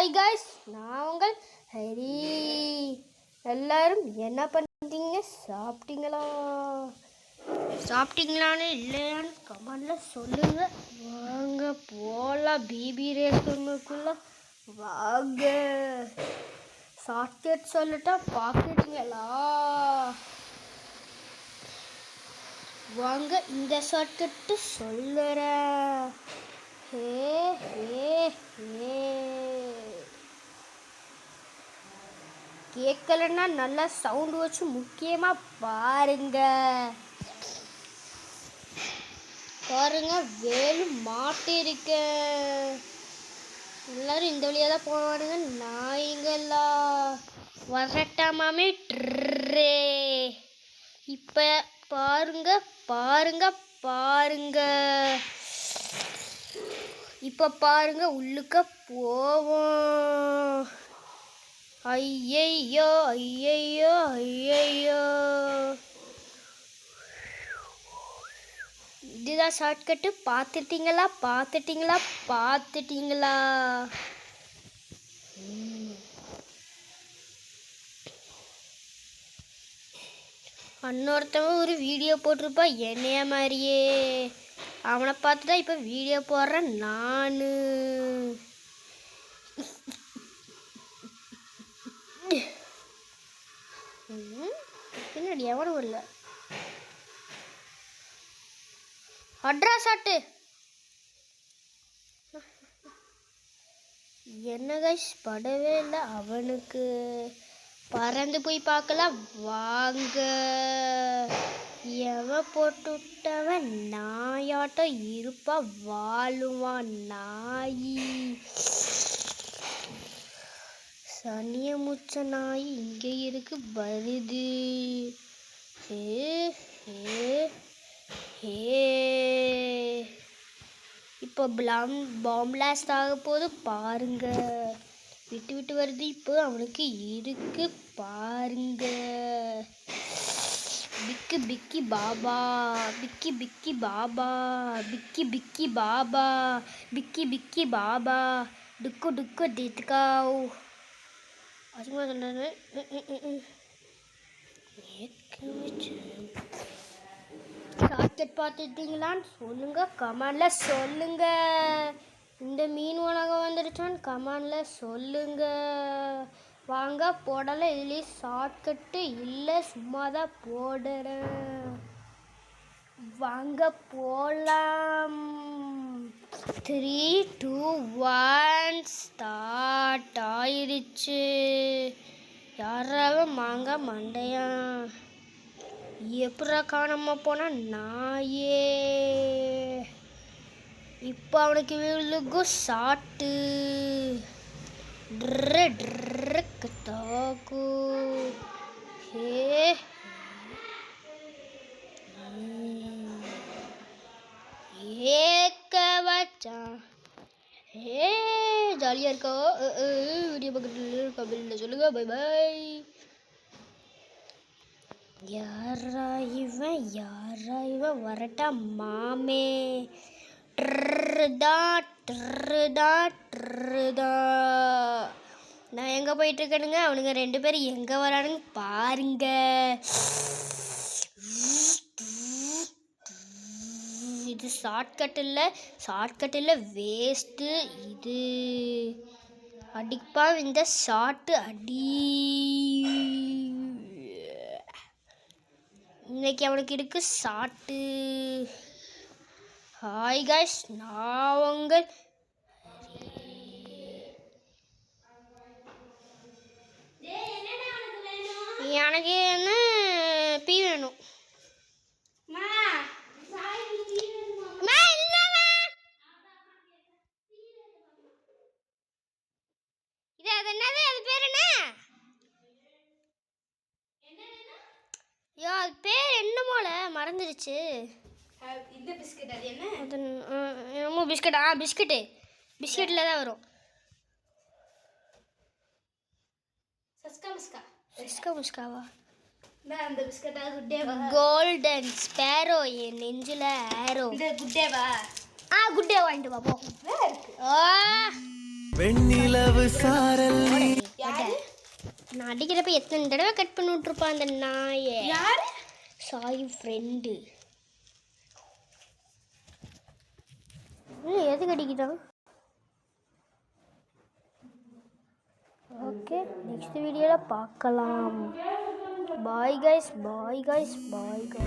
Hi guys, நான் உங்கள் ஹரி. எல்லாரும் என்ன பண்ணுறீங்க? சாப்பிட்டீங்களான்னு இல்லையான்னு கமெண்டில் சொல்லுங்கள். வாங்க போகலாம் பிபி ரேஸ்க்குள்ளே. வாங்க ஷார்ட்கட் சொல்லட்டா பார்க்குறீங்களா? வாங்க இந்த ஷார்ட்கட்டு சொல்லுறேன். கேட்கலன்னா நல்லா சவுண்டு வச்சு முக்கியமாக பாருங்க. வேலு மாட்டிருக்க. எல்லாரும் இந்த வழியாக தான் போவாருங்க. நாய்களா வரட்டாமே. இப்போ பாருங்க. இப்போ பாருங்க உள்ளுக்க போவோம். ஐயையோ இதுதான் ஷார்ட்கட்டு. பார்த்துட்டீங்களா? அன்னொருத்தவன் ஒரு வீடியோ போட்டிருப்பா என்னைய மாதிரியே. அவனை பார்த்து தான் இப்போ வீடியோ போடுறேன் நான். பின்னாடி எவனும் இல்லை. அட்ராசாட்டு என்ன கைஸ், படவே இல்லை அவனுக்கு. பறந்து போய் பார்க்கலாம் வாங்க. எவன் போட்டு விட்டவன் நாயாட்டம் இருப்பா, வாழுவான் நாய். சனிய முச்ச நாய் இங்கே இருக்கு வருது. இப்போ பாம் பிளாஸ்ட் ஆக போது பாருங்க. விட்டு வருது. இப்போ அவனுக்கு இருக்கு பாருங்க. பிக்கி பாபா டுக்கு டிட்காவ். அதுமா சொன்னது ஷார்ட்கட் பார்த்துட்டீங்களான்னு சொல்லுங்க, கமெண்ட்ல சொல்லுங்க. இந்த மீன் உலகம் வந்துடுச்சான்னு கமெண்ட்ல சொல்லுங்க. வாங்க போடலை. இதுலேயே ஷார்ட்கட்டு இல்லை, சும்மா தான் போடுறேன். வாங்க போகலாம். 3, 2, 1 ஸ்டார்ட் ஆயிடுச்சு. யாராவது மாங்க மண்டையா எப்படா காணாமல் போனா நாயே. இப்போ அவனுக்கு விழுகும் சாட்டு. தாக்கு ஏக்க வச்சான். ஜாலியாக இருக்கா? வீடியோ பக்கத்தில் கமெண்ட்ல சொல்லுங்க. Bye bye. யாரா இவன் வரட்டா மாமே. நான் எங்கே போயிட்டுருக்கேனுங்க, அவனுங்க 2 பேரும் எங்கே வரானுங்க பாருங்க. இது ஷார்ட்கட் இல்லை வேஸ்ட்டு. இது அடிப்பா இந்த ஷார்ட்டு அடி. இன்னைக்கு அவனுக்கு இருக்கு ஷார்ட்டு. ஹாய் காய்ஸ், நான் உங்கள் எனக்கு என்ன பீ வேணும். அது பேர் என்னமோல மறந்துடுச்சு. இந்த பிஸ்கட் அது என்ன? அது என்னமோ பிஸ்கட். பிஸ்கட்டில் தான் வரும். சஸ்கா முஸ்காவா? அந்த பிஸ்கட்டா? குட்டேவா? கோல்டன் ஸ்பேரோ என் நெஞ்சில் ஆரோ. குட்டேவா? குட்டே வாங்கிட்டு வா போ. வெண்ணிலவு சாரல் யாரு நான் அடிக்கிறப்ப எத்தனை தடவை கட் பண்ணி விட்டுருப்பான் அந்த நாயை. யாரு சாய் ஃப்ரெண்டு. எதுக்கு அடிக்கிறான்? ஓகே, நெக்ஸ்ட் வீடியோவில் பார்க்கலாம். Bye guys, bye guys, bye guys.